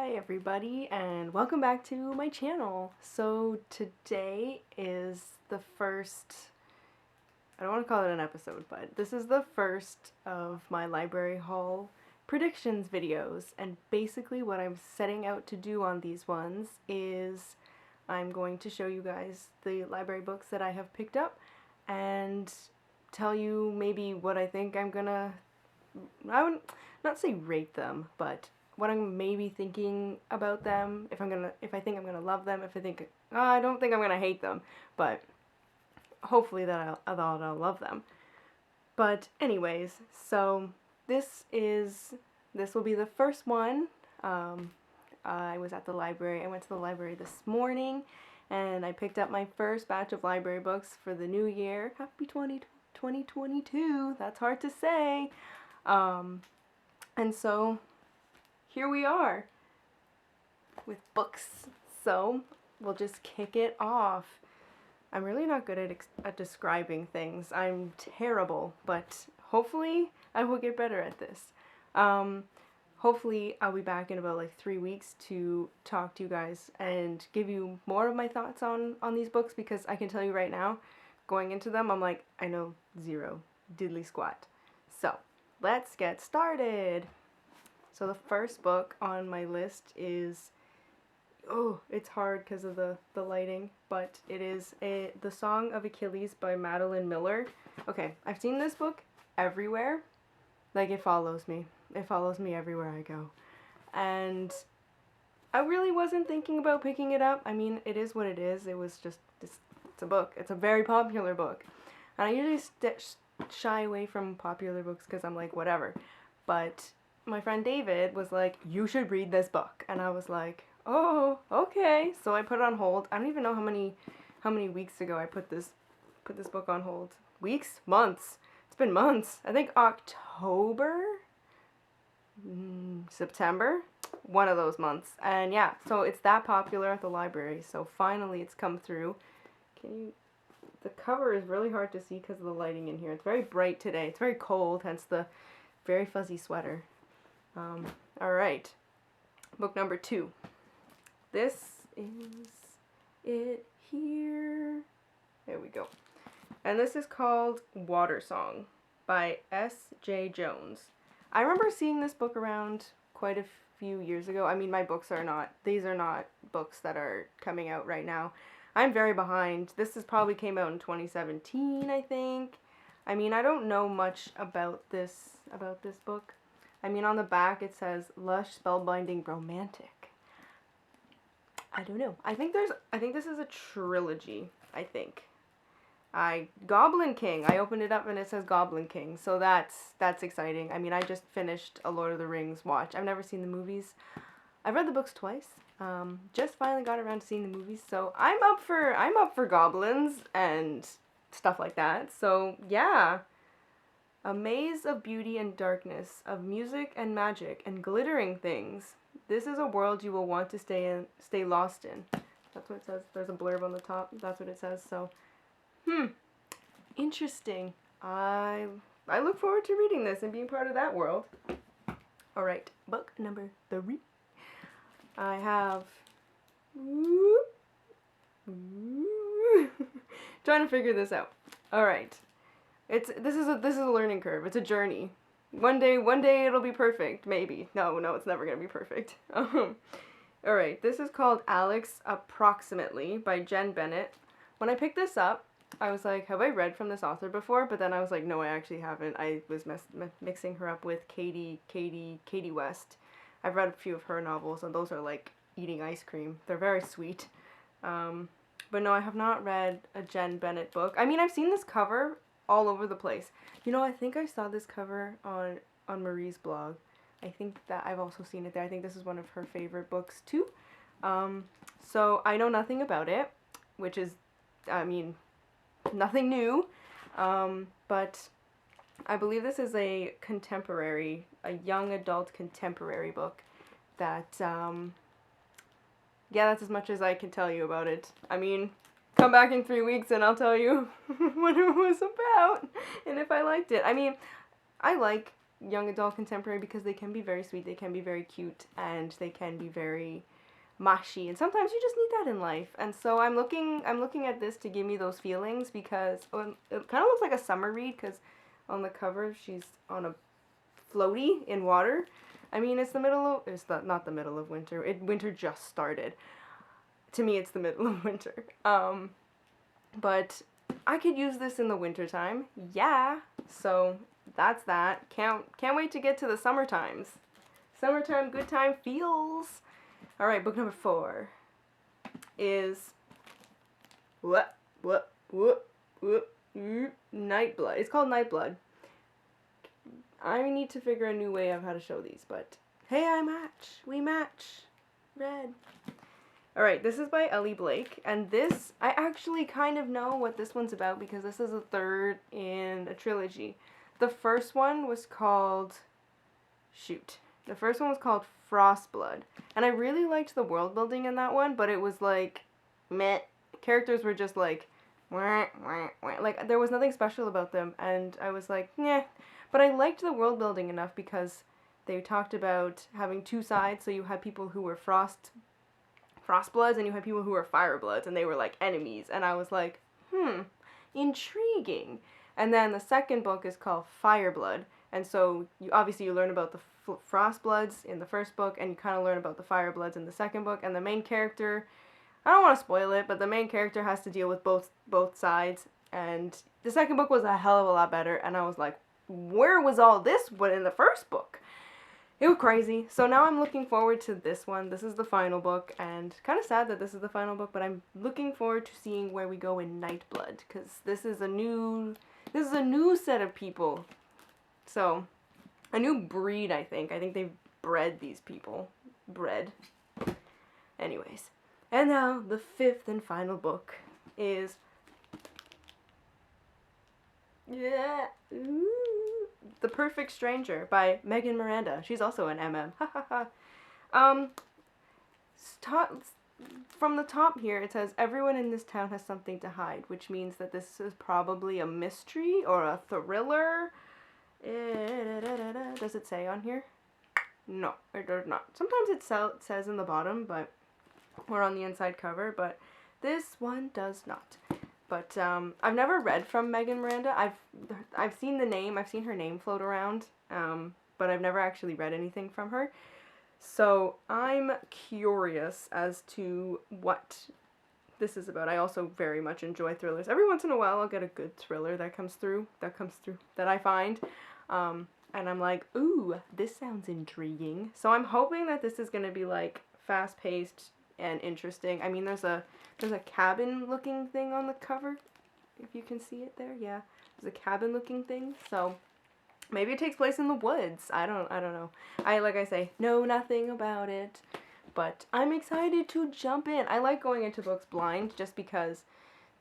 Hi everybody and welcome back to my channel. So today is the first, I don't want to call it an episode, but this is the first of my library haul predictions videos, and basically what I'm setting out to do on these ones is I'm going to show you guys the library books that I have picked up and tell you maybe what I think I would not say rate them, but what I'm maybe thinking about them, if I think I'm gonna love them, if I think, I don't think I'm gonna hate them, but hopefully that I'll love them. But anyways, so this will be the first one. I was at the library. I went to the library this morning, and I picked up my first batch of library books for the new year. Happy 2022. That's hard to say. And so here we are with books. So we'll just kick it off. I'm really not good at describing things. I'm terrible, but hopefully I will get better at this. Hopefully I'll be back in about like 3 weeks to talk to you guys and give you more of my thoughts on these books, because I can tell you right now, going into them, I'm like, I know zero diddly squat. So let's get started. So the first book on my list is, it's hard because of the lighting, but it is The Song of Achilles by Madeline Miller. Okay, I've seen this book everywhere. Like, it follows me. It follows me everywhere I go. And I really wasn't thinking about picking it up. I mean, it is what it is. It was just, it's a book. It's a very popular book. And I usually shy away from popular books because I'm like, whatever. But my friend David was like, you should read this book. And I was like, oh, okay. So I put it on hold. I don't even know how many weeks ago I put this book on hold. Weeks? Months. It's been months. I think October? September? One of those months. And yeah, so it's that popular at the library. So finally it's come through. The cover is really hard to see because of the lighting in here. It's very bright today. It's very cold, hence the very fuzzy sweater. Alright. Book number 2. This is it here. There we go. And this is called Water Song by S.J. Jones. I remember seeing this book around quite a few years ago. I mean, these are not books that are coming out right now. I'm very behind. This probably came out in 2017, I think. I mean, I don't know much about this book. I mean, on the back it says lush, spellbinding, romantic. I don't know. I think this is a trilogy, I think. Goblin King. I opened it up and it says Goblin King. So that's exciting. I mean, I just finished a Lord of the Rings watch. I've never seen the movies. I've read the books twice. Just finally got around to seeing the movies. So I'm up for goblins and stuff like that. So yeah. A maze of beauty and darkness, of music and magic and glittering things. This is a world you will want to stay lost in. That's what it says. There's a blurb on the top. That's what it says. So, interesting. I look forward to reading this and being part of that world. All right, book number 3. I have trying to figure this out. All right. This is a learning curve. It's a journey. One day it'll be perfect. Maybe. No, it's never gonna be perfect. All right. This is called Alex Approximately by Jen Bennett. When I picked this up, I was like, have I read from this author before? But then I was like, no, I actually haven't. I was mixing her up with Katie West. I've read a few of her novels, and those are like eating ice cream. They're very sweet. But no, I have not read a Jen Bennett book. I mean, I've seen this cover all over the place. You know, I think I saw this cover on Marie's blog. I think that I've also seen it there. I think this is one of her favorite books too. So I know nothing about it, which is, I mean, nothing new. But I believe this is a young adult contemporary book that, yeah, that's as much as I can tell you about it. I mean, come back in 3 weeks and I'll tell you what it was about and if I liked it. I mean, I like young adult contemporary because they can be very sweet, they can be very cute, and they can be very mushy, and sometimes you just need that in life. And so I'm looking at this to give me those feelings, because it kind of looks like a summer read, because on the cover she's on a floaty in water. I mean, it's not the middle of winter. Winter just started. To me, it's the middle of winter. But I could use this in the wintertime. Yeah. So that's that. Can't wait to get to the summer times. Summertime, good time feels. All right, book number 4 is Nightblood. It's called Nightblood. I need to figure a new way of how to show these, but hey, I match. We match. Red. Alright, this is by Ellie Blake, and this, I actually kind of know what this one's about, because this is the third in a trilogy. The first one was called, the first one was called Frostblood, and I really liked the world building in that one, but it was like, meh. Characters were just like, wah, wah, wah. Like, there was nothing special about them, and I was like, nah. But I liked the world building enough, because they talked about having two sides, so you had people who were Frostbloods, and you had people who were Firebloods, and they were like enemies, and I was like, intriguing. And then the second book is called Fireblood, and so you learn about the Frostbloods in the first book, and you kind of learn about the Firebloods in the second book, and the main character, I don't want to spoil it, but the main character has to deal with both sides, and the second book was a hell of a lot better, and I was like, where was all this but in the first book? It was crazy. So now I'm looking forward to this one. This is the final book, and kind of sad that this is the final book, but I'm looking forward to seeing where we go in Nightblood, because this is a new set of people. So, a new breed, I think. I think they've bred these people. Anyways. And now, the 5th and final book is... The Perfect Stranger by Megan Miranda. She's also an MM. From the top here, it says, everyone in this town has something to hide, which means that this is probably a mystery or a thriller. Does it say on here? No, it does not. Sometimes it says in the bottom, or on the inside cover, but this one does not. But I've never read from Megan Miranda. I've seen the name, I've seen her name float around, but I've never actually read anything from her. So I'm curious as to what this is about. I also very much enjoy thrillers. Every once in a while I'll get a good thriller that I find. And I'm like, ooh, this sounds intriguing. So I'm hoping that this is going to be like fast-paced and interesting. I mean, there's a cabin looking thing on the cover, if you can see it there. Yeah, there's a cabin looking thing, so maybe it takes place in the woods. I don't know. Like I say, know nothing about it, but I'm excited to jump in. I like going into books blind, just because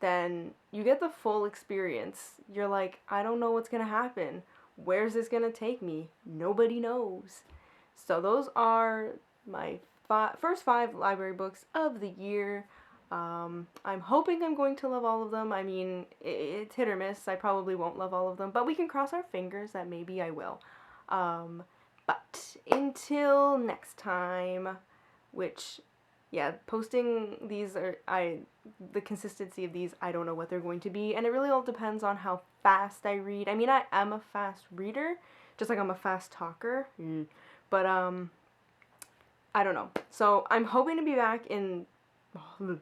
then you get the full experience. You're like, I don't know what's gonna happen. Where's this gonna take me? Nobody knows. So those are my first 5 library books of the year. I'm hoping I'm going to love all of them. I mean, it's hit or miss. I probably won't love all of them, but we can cross our fingers that maybe I will. But until next time, which, yeah, posting these the consistency of these, I don't know what they're going to be, and it really all depends on how fast I read. I mean, I am a fast reader, just like I'm a fast talker, but, I don't know. So I'm hoping to be back in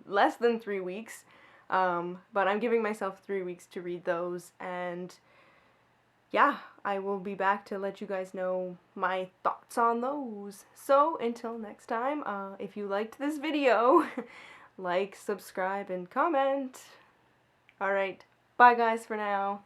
less than 3 weeks, but I'm giving myself 3 weeks to read those, and yeah, I will be back to let you guys know my thoughts on those. So until next time, if you liked this video, like, subscribe, and comment. Alright, bye guys for now.